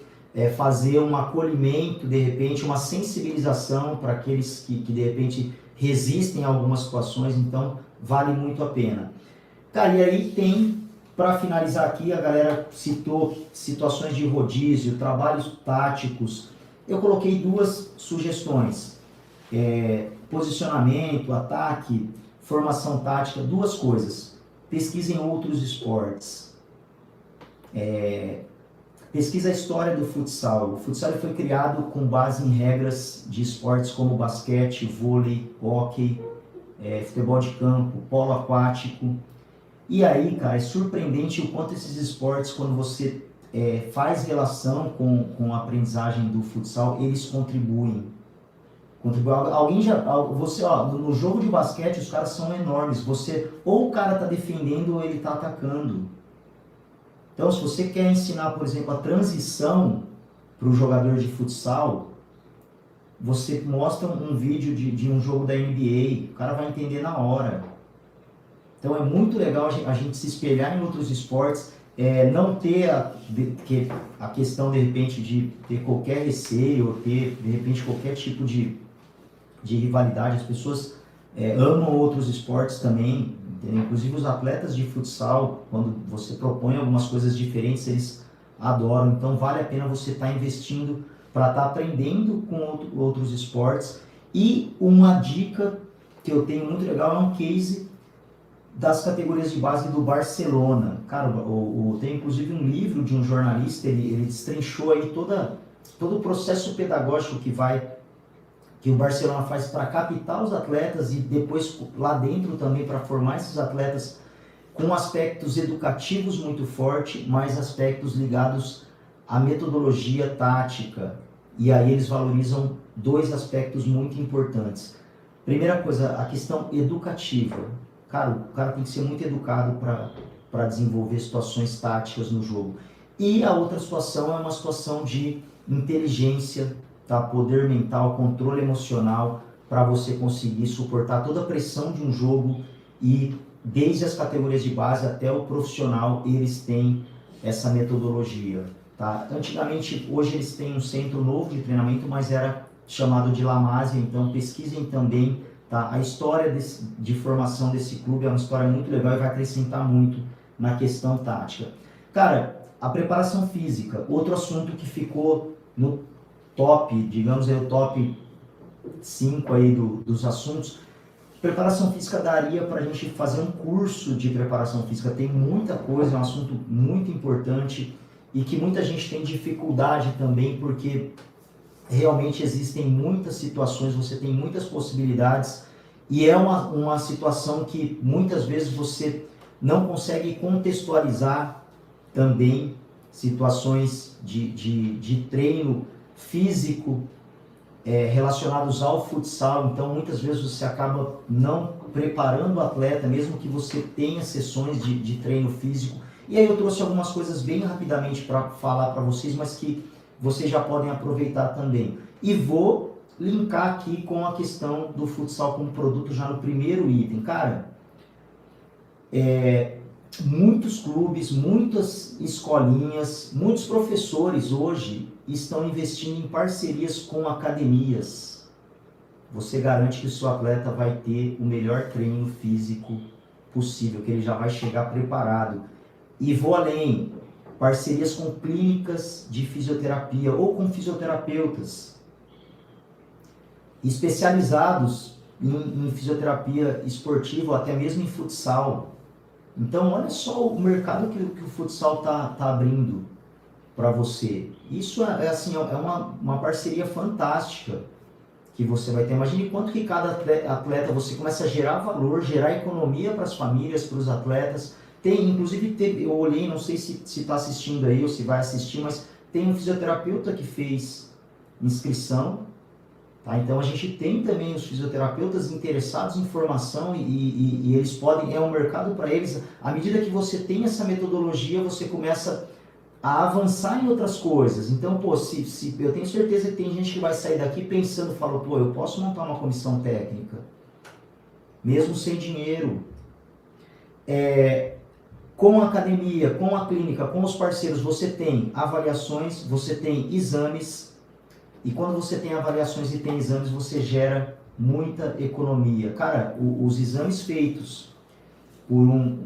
fazer um acolhimento, de repente, uma sensibilização para aqueles que de repente resistem a algumas situações, então vale muito a pena. Cara, e aí tem, para finalizar aqui, a galera citou situações de rodízio, trabalhos táticos. Eu coloquei duas sugestões, posicionamento, ataque, formação tática, duas coisas. Pesquisem outros esportes. Pesquisa a história do futsal. O futsal foi criado com base em regras de esportes como basquete, vôlei, hóquei, futebol de campo, polo aquático. E aí, cara, é surpreendente o quanto esses esportes, quando você faz relação com a aprendizagem do futsal, eles contribuem. Alguém você, no jogo de basquete, os caras são enormes. Ou o cara tá defendendo ou ele tá atacando. Então, se você quer ensinar, por exemplo, a transição para o jogador de futsal, você mostra um vídeo de um jogo da NBA, o cara vai entender na hora. Então, é muito legal a gente se espelhar em outros esportes, não ter a questão, de repente, de ter qualquer receio, ou ter, de repente, qualquer tipo de rivalidade. As pessoas amam outros esportes também. Inclusive os atletas de futsal, quando você propõe algumas coisas diferentes, eles adoram. Então vale a pena você estar investindo para estar aprendendo com outros esportes. E uma dica que eu tenho muito legal é um case das categorias de base do Barcelona. Cara, tem inclusive um livro de um jornalista, ele destrinchou aí todo o processo pedagógico que o Barcelona faz para captar os atletas e depois lá dentro também para formar esses atletas com aspectos educativos muito fortes, mas aspectos ligados à metodologia tática. E aí eles valorizam dois aspectos muito importantes. Primeira coisa, a questão educativa. Cara, o cara tem que ser muito educado para desenvolver situações táticas no jogo. E a outra situação é uma situação de inteligência, tá? Poder mental, controle emocional, para você conseguir suportar toda a pressão de um jogo. E desde as categorias de base até o profissional, eles têm essa metodologia, tá? Antigamente, hoje eles têm um centro novo de treinamento, mas era chamado de La Masia, então pesquisem também, tá? A história de formação desse clube é uma história muito legal e vai acrescentar muito na questão tática. Cara, a preparação física, outro assunto que ficou no top, digamos aí, o top 5 aí dos assuntos. Preparação física daria para a gente fazer um curso de preparação física, tem muita coisa, é um assunto muito importante e que muita gente tem dificuldade também, porque realmente existem muitas situações, você tem muitas possibilidades e é uma situação que muitas vezes você não consegue contextualizar também situações de treino físico relacionados ao futsal. Então muitas vezes você acaba não preparando o atleta, mesmo que você tenha sessões de treino físico. E aí eu trouxe algumas coisas bem rapidamente para falar para vocês, mas que vocês já podem aproveitar também. E vou linkar aqui com a questão do futsal como produto já no primeiro item. Cara, muitos clubes, muitas escolinhas, muitos professores hoje estão investindo em parcerias com academias. Você garante que o seu atleta vai ter o melhor treino físico possível, que ele já vai chegar preparado. E vou além, parcerias com clínicas de fisioterapia ou com fisioterapeutas especializados em fisioterapia esportiva ou até mesmo em futsal. Então, olha só o mercado que o futsal tá abrindo para você. Isso assim, é uma parceria fantástica que você vai ter. Imagine quanto que cada atleta você começa a gerar valor, gerar economia para as famílias, para os atletas. Tem, inclusive, eu olhei, não sei se está assistindo aí ou se vai assistir, mas tem um fisioterapeuta que fez inscrição. Tá? Então a gente tem também os fisioterapeutas interessados em formação e eles podem, é um mercado para eles. À medida que você tem essa metodologia, você começa a avançar em outras coisas. Então, pô, se eu tenho certeza que tem gente que vai sair daqui pensando, falou, pô, eu posso montar uma comissão técnica, mesmo sem dinheiro. Com a academia, com a clínica, com os parceiros, você tem avaliações, você tem exames. E quando você tem avaliações e tem exames, você gera muita economia. Cara, os exames feitos por um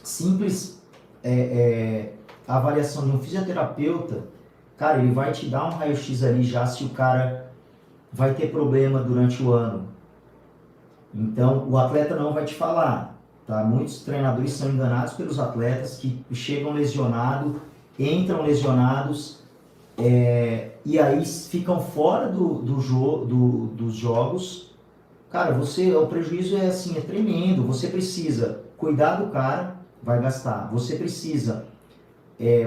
simples avaliação de um fisioterapeuta, cara, ele vai te dar um raio-x ali já se o cara vai ter problema durante o ano. Então, o atleta não vai te falar, tá? Muitos treinadores são enganados pelos atletas que chegam lesionados, entram lesionados, e aí ficam fora dos jogos. Cara, o prejuízo é tremendo. Você precisa cuidar do cara, vai gastar. Você precisa,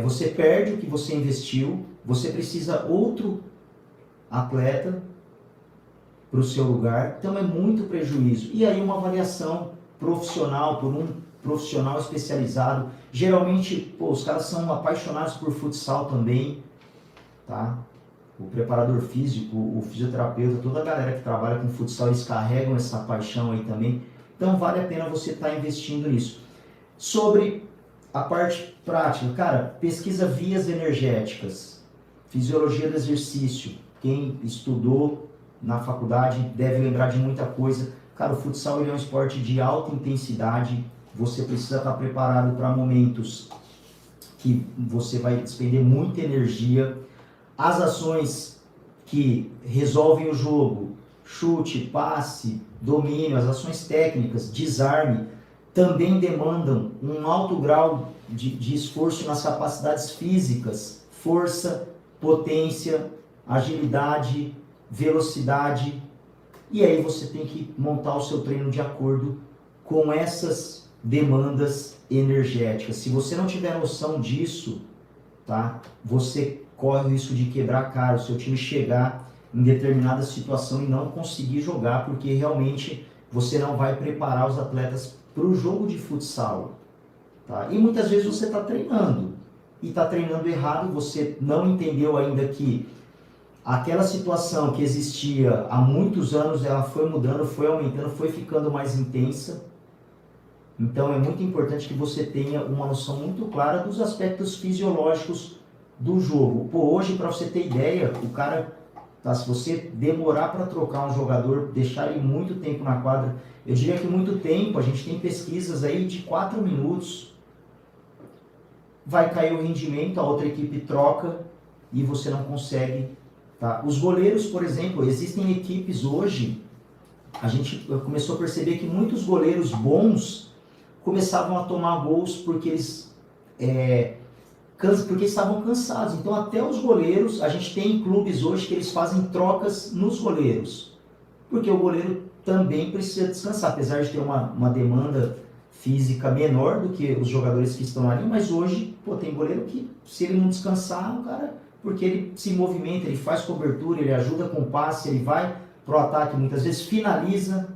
você perde o que você investiu, você precisa outro atleta para o seu lugar, então é muito prejuízo. E aí uma avaliação profissional por um profissional especializado. Geralmente, pô, os caras são apaixonados por futsal também. Tá? O preparador físico, o fisioterapeuta, toda a galera que trabalha com futsal, eles carregam essa paixão aí também. Então vale a pena você estar investindo nisso. Sobre a parte prática, cara, pesquisa vias energéticas, fisiologia do exercício. Quem estudou na faculdade deve lembrar de muita coisa. Cara, o futsal ele é um esporte de alta intensidade. Você precisa estar preparado para momentos que você vai despender muita energia. As ações que resolvem o jogo, chute, passe, domínio, as ações técnicas, desarme, também demandam um alto grau de esforço nas capacidades físicas, força, potência, agilidade, velocidade. E aí você tem que montar o seu treino de acordo com essas demandas energéticas. Se você não tiver noção disso, tá? Você corre o risco de quebrar a cara, o seu time chegar em determinada situação e não conseguir jogar, porque realmente você não vai preparar os atletas para o jogo de futsal. Tá? E muitas vezes você está treinando, e está treinando errado, você não entendeu ainda que aquela situação que existia há muitos anos, ela foi mudando, foi aumentando, foi ficando mais intensa. Então é muito importante que você tenha uma noção muito clara dos aspectos fisiológicos do jogo. Pô, hoje, para você ter ideia, o cara, tá, se você demorar para trocar um jogador, deixar ele muito tempo na quadra, eu diria que muito tempo, a gente tem pesquisas aí de 4 minutos, vai cair o rendimento, a outra equipe troca e você não consegue. Tá? Os goleiros, por exemplo, existem equipes hoje, a gente começou a perceber que muitos goleiros bons começavam a tomar gols porque eles estavam cansados. Então até os goleiros, a gente tem clubes hoje que eles fazem trocas nos goleiros, porque o goleiro também precisa descansar, apesar de ter uma demanda física menor do que os jogadores que estão ali, mas hoje, pô, tem goleiro que, se ele não descansar, o cara, porque ele se movimenta, ele faz cobertura, ele ajuda com o passe, ele vai pro ataque, muitas vezes finaliza.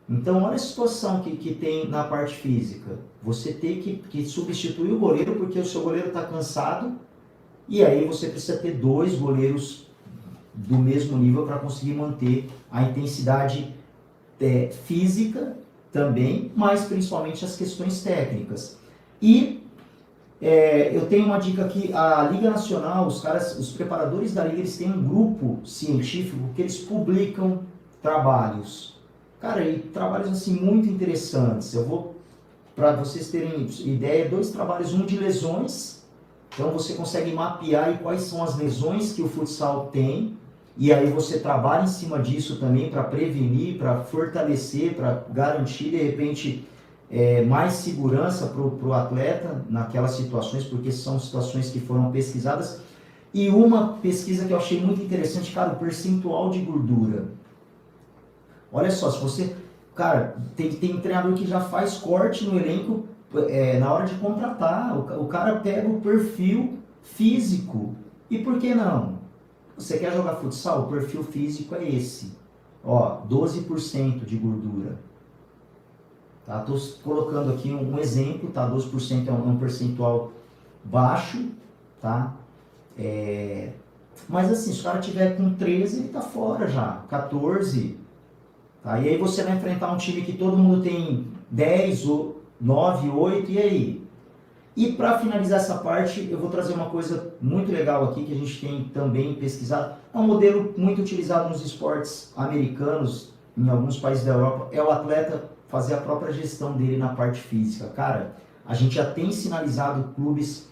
Então, olha a situação que tem na parte física. Você tem que substituir o goleiro porque o seu goleiro está cansado, e aí você precisa ter 2 goleiros do mesmo nível para conseguir manter a intensidade física também, mas principalmente as questões técnicas. E eu tenho uma dica aqui, a Liga Nacional, os preparadores da Liga, eles têm um grupo científico que eles publicam trabalhos. Cara, e trabalhos assim muito interessantes. Eu vou, para vocês terem ideia, 2 trabalhos, um de lesões. Então você consegue mapear aí quais são as lesões que o futsal tem, e aí você trabalha em cima disso também para prevenir, para fortalecer, para garantir de repente mais segurança para o atleta naquelas situações, porque são situações que foram pesquisadas. E uma pesquisa que eu achei muito interessante, cara, o percentual de gordura. Olha só, se você... Cara, tem treinador que já faz corte no elenco na hora de contratar. O cara pega o perfil físico. E por que não? Você quer jogar futsal? O perfil físico é esse. Ó, 12% de gordura. Tá? Tô colocando aqui um exemplo, tá? 12% é um percentual baixo, tá? Mas assim, se o cara tiver com 13, ele tá fora já. 14. Tá? E aí você vai enfrentar um time que todo mundo tem 10, ou 9, 8, e aí? E para finalizar essa parte, eu vou trazer uma coisa muito legal aqui que a gente tem também pesquisado. É um modelo muito utilizado nos esportes americanos, em alguns países da Europa, é o atleta fazer a própria gestão dele na parte física. Cara, a gente já tem sinalizado clubes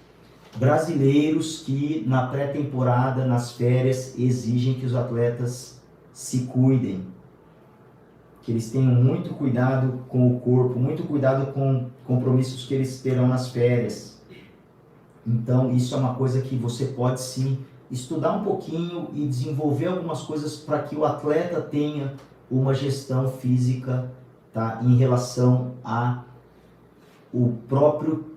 brasileiros que na pré-temporada, nas férias, exigem que os atletas se cuidem, que eles tenham muito cuidado com o corpo, muito cuidado com compromissos que eles terão nas férias. Então, isso é uma coisa que você pode sim estudar um pouquinho e desenvolver algumas coisas para que o atleta tenha uma gestão física, tá, em relação a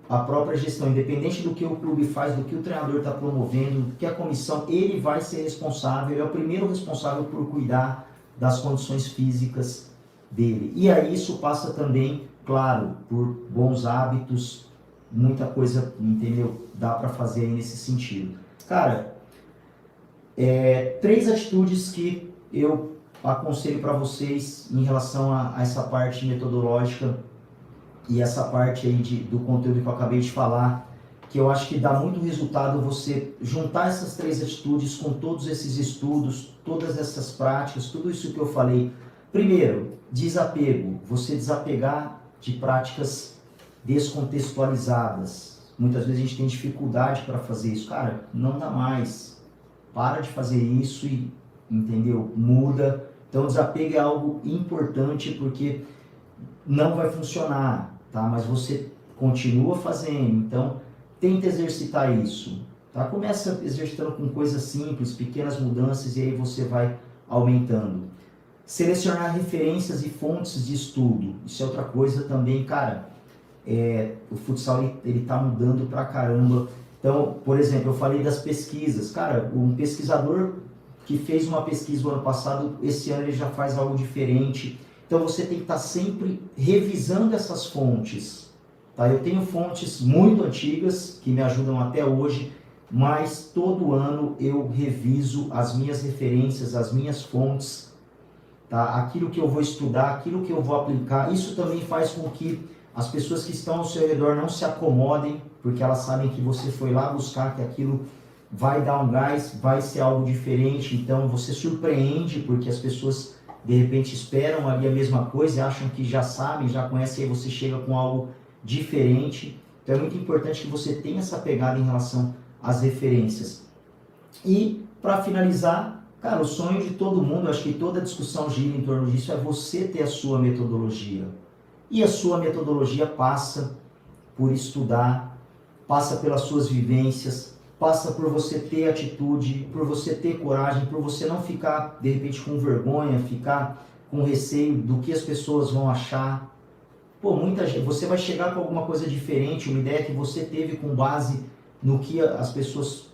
a própria gestão, independente do que o clube faz, do que o treinador está promovendo, do que a comissão, ele vai ser responsável, ele é o primeiro responsável por cuidar das condições físicas dele. E aí isso passa também, claro, por bons hábitos, muita coisa, entendeu? Dá para fazer aí nesse sentido. Cara, 3 atitudes que eu aconselho para vocês em relação a essa parte metodológica e essa parte aí do conteúdo que eu acabei de falar, que eu acho que dá muito resultado você juntar essas 3 atitudes com todos esses estudos, todas essas práticas, tudo isso que eu falei. Primeiro, desapego, você desapegar de práticas descontextualizadas. Muitas vezes a gente tem dificuldade para fazer isso. Cara, não dá mais. Para de fazer isso e, entendeu? Muda. Então, desapego é algo importante porque não vai funcionar, tá? Mas você continua fazendo. Então, tenta exercitar isso, tá? Começa exercitando com coisas simples, pequenas mudanças, e aí você vai aumentando. Selecionar referências e fontes de estudo. Isso é outra coisa também, cara. O futsal ele tá mudando pra caramba. Então, por exemplo, eu falei das pesquisas. Cara, um pesquisador que fez uma pesquisa no ano passado, esse ano ele já faz algo diferente. Então você tem que estar sempre revisando essas fontes. Tá? Eu tenho fontes muito antigas que me ajudam até hoje, mas todo ano eu reviso as minhas referências, as minhas fontes, tá? Aquilo que eu vou estudar, aquilo que eu vou aplicar. Isso também faz com que as pessoas que estão ao seu redor não se acomodem, porque elas sabem que você foi lá buscar, que aquilo vai dar um gás, vai ser algo diferente. Então você surpreende, porque as pessoas de repente esperam ali a mesma coisa e acham que já sabem, já conhecem, e aí você chega com algo diferente. Então é muito importante que você tenha essa pegada em relação às referências. E para finalizar, cara, o sonho de todo mundo, acho que toda discussão gira em torno disso, é você ter a sua metodologia. E a sua metodologia passa por estudar, passa pelas suas vivências, passa por você ter atitude, por você ter coragem, por você não ficar, de repente, com vergonha, ficar com receio do que as pessoas vão achar. Pô, muita gente, você vai chegar com alguma coisa diferente, uma ideia que você teve com base no que as pessoas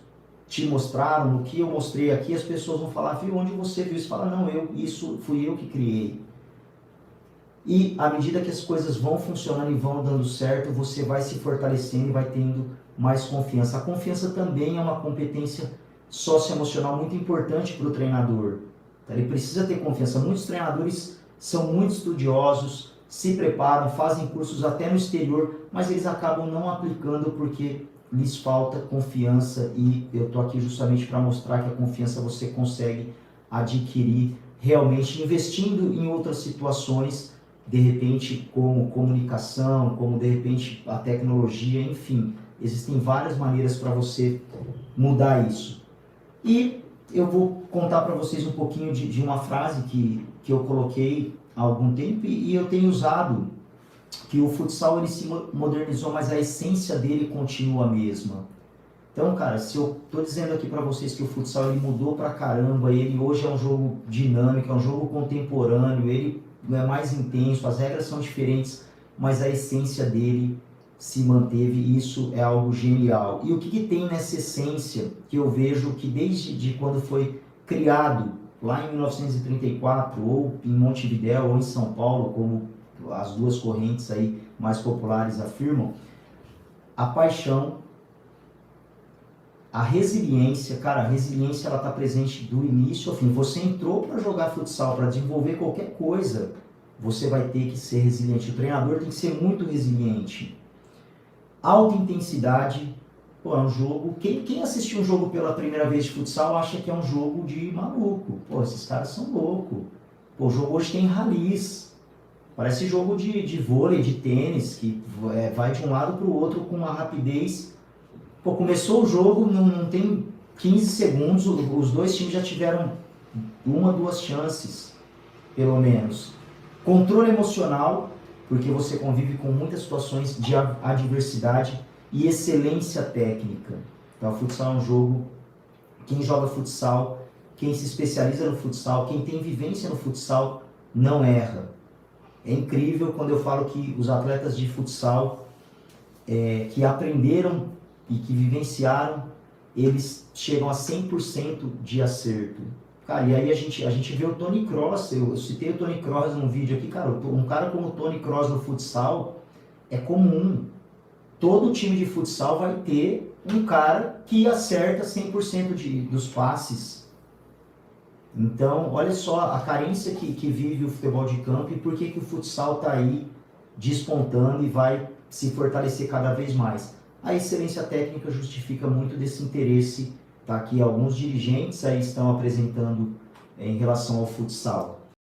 te mostraram, no que eu mostrei aqui, as pessoas vão falar, viu, onde você viu isso? Fala, não, isso fui eu que criei. E à medida que as coisas vão funcionando e vão dando certo, você vai se fortalecendo e vai tendo mais confiança. A confiança também é uma competência socioemocional muito importante para o treinador. Ele precisa ter confiança. Muitos treinadores são muito estudiosos, se preparam, fazem cursos até no exterior, mas eles acabam não aplicando porque lhes falta confiança, e eu estou aqui justamente para mostrar que a confiança você consegue adquirir realmente investindo em outras situações, de repente como comunicação, como de repente a tecnologia, enfim, existem várias maneiras para você mudar isso. E eu vou contar para vocês um pouquinho de uma frase que eu coloquei há algum tempo e eu tenho usado, que o futsal ele se modernizou, mas a essência dele continua a mesma. Então, cara, se eu tô dizendo aqui para vocês que o futsal ele mudou pra caramba, ele hoje é um jogo dinâmico, é um jogo contemporâneo, ele é mais intenso, as regras são diferentes, mas a essência dele se manteve, e isso é algo genial. E o que tem nessa essência que eu vejo que desde quando foi criado, lá em 1934, ou em Montevidéu, ou em São Paulo, como as duas correntes aí mais populares afirmam, a paixão, a resiliência, cara, a resiliência ela está presente do início ao fim. Você entrou para jogar futsal, para desenvolver qualquer coisa, você vai ter que ser resiliente. O treinador tem que ser muito resiliente. Alta intensidade, pô, é um jogo... Quem assistiu um jogo pela primeira vez de futsal acha que é um jogo de maluco. Pô, esses caras são loucos. Pô, o jogo hoje tem ralis. Parece jogo de vôlei, de tênis, que vai de um lado para o outro com uma rapidez. Pô, começou o jogo, não tem 15 segundos, os dois times já tiveram uma, duas chances, pelo menos. Controle emocional, porque você convive com muitas situações de adversidade, e excelência técnica. Então, o futsal é um jogo, quem joga futsal, quem se especializa no futsal, quem tem vivência no futsal, não erra. É incrível quando eu falo que os atletas de futsal que aprenderam e que vivenciaram, eles chegam a 100% de acerto. Cara, e aí a gente vê o Tony Kroos, eu citei o Tony Kroos num vídeo aqui, cara, um cara como o Tony Kroos no futsal é comum. Todo time de futsal vai ter um cara que acerta 100% dos passes. Então, olha só a carência que vive o futebol de campo e por que o futsal está aí despontando e vai se fortalecer cada vez mais. A excelência técnica justifica muito desse interesse, tá? Que alguns dirigentes aí estão apresentando em relação ao futsal.